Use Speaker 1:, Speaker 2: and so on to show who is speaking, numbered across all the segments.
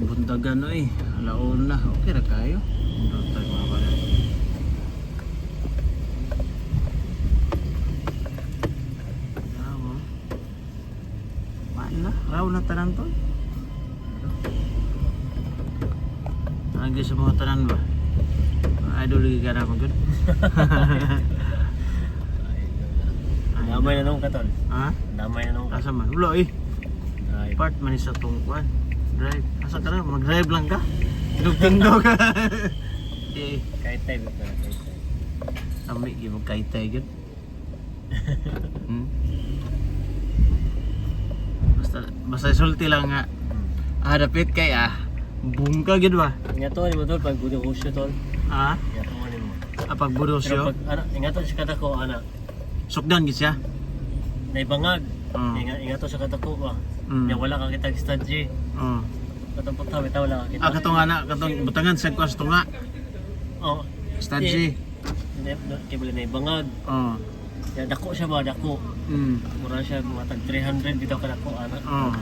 Speaker 1: buntagan no eh. Alaon na. Okay na kayo. Doon tayo mga pala. Maan na. Raw na tanan to. Lagi sa mga tanan ba? Idol lagi ka na magod.
Speaker 2: Damay na nung katol.
Speaker 1: Ha?
Speaker 2: Damay na nung
Speaker 1: Asa man? Ulo eh.
Speaker 2: Drive.
Speaker 1: Part man sa tungkuan. Drive. Asa ka na? Mag-drive lang ka? Tindog-tindog ka. Eh.
Speaker 2: Kahit tayo. Kahit tayo.
Speaker 1: Kami, mag-kaitay yun. Basta sulti lang nga. Dapit kay boom ka gid ba?
Speaker 2: Nga to, ni mo tol, pag budo husyo tol.
Speaker 1: Ha?
Speaker 2: Nga to mo ni mo.
Speaker 1: Pag
Speaker 2: Pero
Speaker 1: burosyo,
Speaker 2: pag, nga to siya katako,
Speaker 1: sukdan gid siya.
Speaker 2: naibangag.
Speaker 1: Oo.
Speaker 2: Ingat to siya katako ba.
Speaker 1: Mm.
Speaker 2: Nya wala ka kitag stage.
Speaker 1: Oo.
Speaker 2: Katong pagtabi, wala ka kita.
Speaker 1: Katong ana, katong butangan sa kwas tunga.
Speaker 2: Oo.
Speaker 1: Stadji.
Speaker 2: Kaya bali naibangag.
Speaker 1: Oo.
Speaker 2: Ya dako siya ba, dako. Mura siya mga tag 300 bitaw ka dako ana.
Speaker 1: Oo.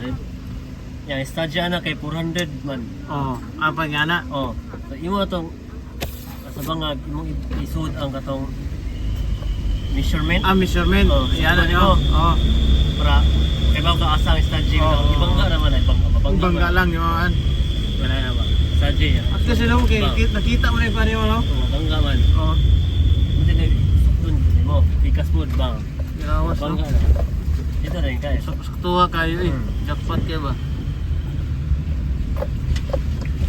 Speaker 2: Yang stage ana kay 400 man.
Speaker 1: Oo. Apa nga na?
Speaker 2: Oh. So imo atong sa bangag imong isud ang katong measurement
Speaker 1: Measurement.
Speaker 2: Oo.
Speaker 1: Yan na
Speaker 2: Oo.
Speaker 1: Oo.
Speaker 2: para kay ba ka asa ang stage
Speaker 1: Oo.
Speaker 2: ibangga naman ay
Speaker 1: Bangga lang yung an.
Speaker 2: wala na ba. Stage ya.
Speaker 1: At kasi nung nakita mo na yung pari mo no?
Speaker 2: Bangga man.
Speaker 1: Oo.
Speaker 2: Hindi na sukton mo. Ikas mo bang.
Speaker 1: Ginawas no?
Speaker 2: Bangga na. Ito na yung kaya.
Speaker 1: Saktuwa kayo eh. Jackpot kayo ba?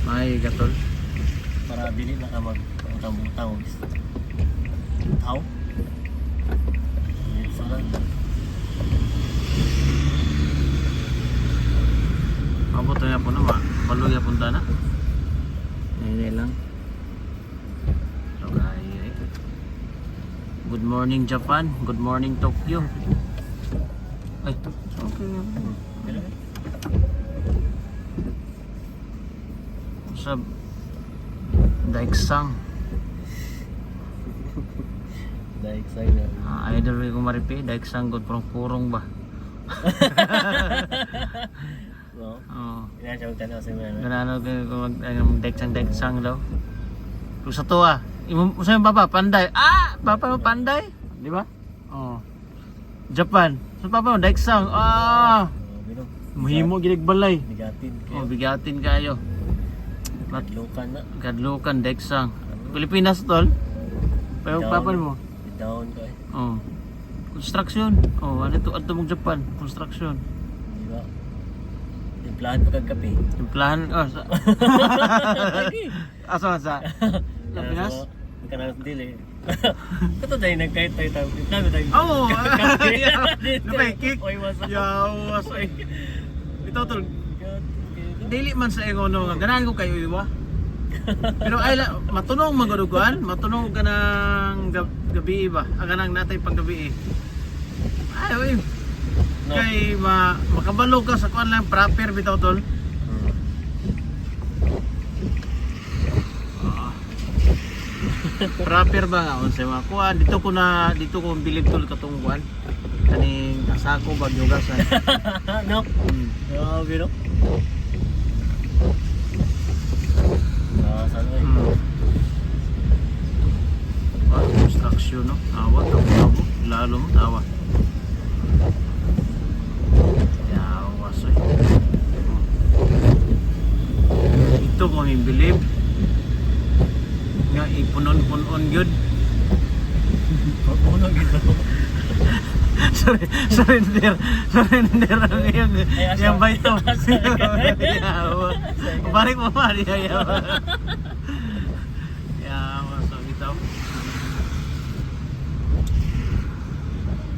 Speaker 1: May gatol.
Speaker 2: Para dili na ka mag-utang-utang. Tao? Ito na.
Speaker 1: Abot na po na ba? Paluya punta na. Hindi lang. Okay. Good morning Japan. Good morning Tokyo. Ay, okay. Sa Daeksang.
Speaker 2: Dahil sa'yo na.
Speaker 1: Idol ko maripi. Daeksang good purong ba?
Speaker 2: No?
Speaker 1: Oo.
Speaker 2: Yan siya magtanong sa mga.
Speaker 1: Ganano kung mag-deksang daw. Kung sa tuwa, sa'yo papa, panday. Papa mo panday. Di ba? Oo. Japan. Sa papa mo, deksang.
Speaker 2: Bino.
Speaker 1: Mahimo ginig balay.
Speaker 2: Bigatin
Speaker 1: Oh,
Speaker 2: kayo.
Speaker 1: bigatin kayo.
Speaker 2: Matlukan na.
Speaker 1: Kadlukan, deksang. Pilipinas tol. Pero papa mo.
Speaker 2: Down ka eh.
Speaker 1: Oh. Construction. Oh, ano to adto mo Japan, construction.
Speaker 2: Di ba? Timplahan pa kag kape.
Speaker 1: Timplahan sa asa sa Pilipinas.
Speaker 2: Kanang dili. Kato dahil nagkahit tayo. Timplahan tayo.
Speaker 1: Oh.
Speaker 2: Kape.
Speaker 1: Napay-kick.
Speaker 2: Oy, wasa.
Speaker 1: Yawas ay. Ito tol. Dili man sa ingono nga ganahan ko kayo iwa. Pero ay matunong magadugan, matunong ka ng gabi ba? Kanang natay pang gabi. Ay, oy.
Speaker 2: No.
Speaker 1: Kay makabalo ka sa kuan lang proper bitaw tol. Proper ba nga unsay mga kuan dito ko bilib tol katong kuan. Kaning asako bag yugasan.
Speaker 2: No? Grabe no? Saan eh?
Speaker 1: Construction no. Awat ako lalo mo tawa. Yawas oy. Ito ko mi bilib. Nga ipunon-punon gyud.
Speaker 2: Puno gitu.
Speaker 1: Surrender ang yung baito. Balik mo pa diya yawa. Yawa so bitaw.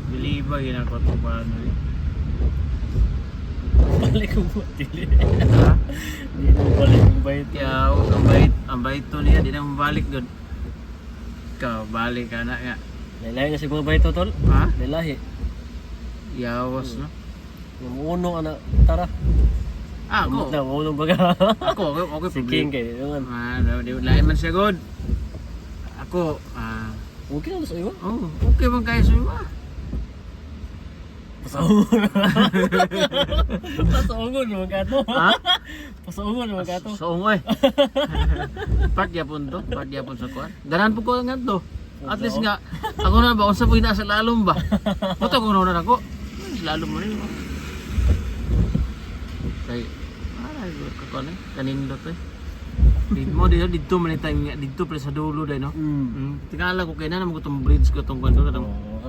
Speaker 1: Biliba ginako to paano eh.
Speaker 2: Balik ko po, dili.
Speaker 1: Ha?
Speaker 2: Hindi mo balik yung bayit.
Speaker 1: Yaw, ang baito niya di na mabalik doon. Ikaw, balik ka na nga.
Speaker 2: Lalahi na siguro bayit tol?
Speaker 1: Ha?
Speaker 2: Lalahi.
Speaker 1: Yawas no?
Speaker 2: Yung uno, anak, tara.
Speaker 1: Ako.
Speaker 2: Na, uno baga.
Speaker 1: Ako
Speaker 2: Si King kayo. Yung
Speaker 1: lain man siya god. Ako,
Speaker 2: okay na sa iyo.
Speaker 1: oh, okay bang kayo sa iba?
Speaker 2: Pasaungon. Pasaungon naman ka to.
Speaker 1: Ha?
Speaker 2: Suungon naman ka to.
Speaker 1: So ungoy. Part yapon to, part yapon sa kuan. Ganan po ko nga to. At least nga ako na ba unsa po ina sa lalom ba? Puto ko na ako. Lalom mo rin. Kay ka kuan kanindot eh. Di mo dito man time nga dito pre sa dulo dai no. Tingala ko kay na mo tong bridge ko tong kuan katong.
Speaker 2: Oo,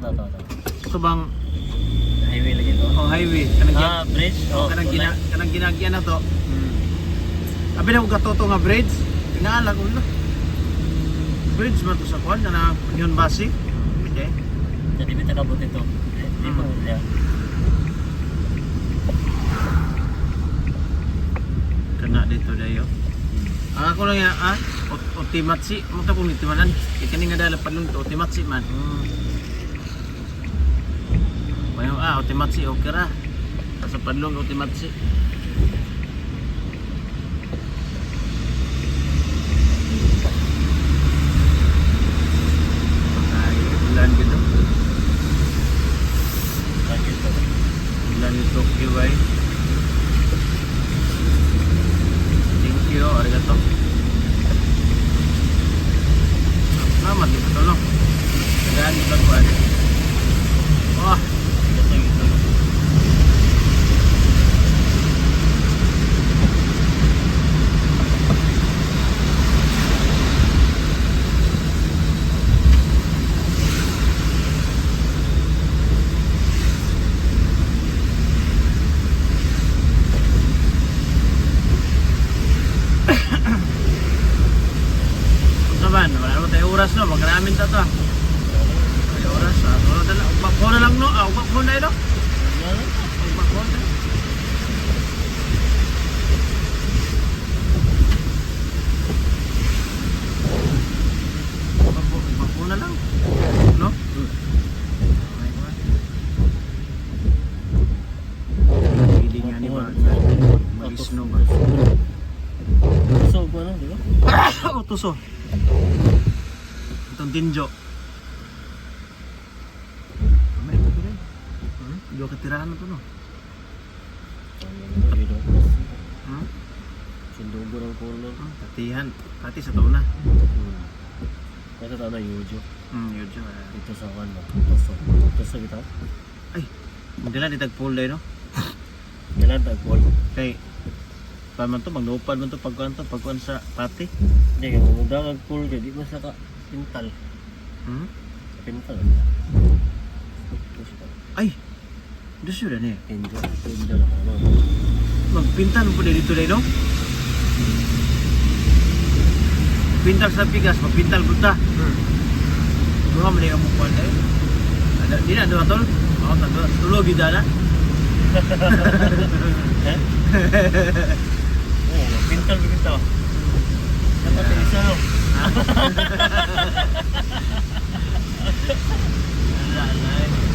Speaker 1: Ito bang
Speaker 2: highway lagi to.
Speaker 1: oh highway
Speaker 2: Bridge.
Speaker 1: kanang ginagyan na to. Abi na ko gatoto nga bridge. Tingala ko lo. Bridge man to sa kuan na Union Basi. Okay.
Speaker 2: Jadi bita kabot ito. Di mo niya.
Speaker 1: Kena dito dayo. Ako lang ya, Otimatsi, mo ta kung dito manan. Ikani nga dala padlong to Otimatsi man. Mayo Otimatsi okay ra. Sa padlong Otimatsi. Ay, ulan gitu.
Speaker 2: Lagi to.
Speaker 1: Ulan di Tokyo ay. Thank you, arigato. Salamat dito to, no? Tagaan dito ko ay. Wah,
Speaker 2: Ito.
Speaker 1: naman, wala naman tayo oras no, magramin ta to. Tayo oras, ugbak na lang no, ugbak na ito. Ugbak na. Ugbak na lang, no? Pili nga ni ba? Magisno ba?
Speaker 2: So, ano, di ba?
Speaker 1: Utuso. Itong tinjo. May ito rin. Hindi ko katirahan na ito no.
Speaker 2: Sindugo ng corner.
Speaker 1: Tatihan. Pati sa taon na.
Speaker 2: Ito tao na Yujo.
Speaker 1: Yun siya.
Speaker 2: Dito sa one no. Tuso bitaw.
Speaker 1: Ay, hindi lang ditagpul dahil no.
Speaker 2: Kailan tayo Paul?
Speaker 1: Kay, paman to, magnupad man to pagkuhan sa pati.
Speaker 2: Hindi, kung muda mag-pool ka, di mo sa pintal. Pintal.
Speaker 1: Ay, doon siya rin eh.
Speaker 2: Pintal ako, no?
Speaker 1: Magpintal mo po dito dahil no. Pintal sa pigas, magpintal po ta. Mga mali ka mukuhan dahil. Di na, doon atol. Tulog yung dana.
Speaker 2: Eh? Oo, pintal begitu. Dapat isa no.
Speaker 1: Wala na eh.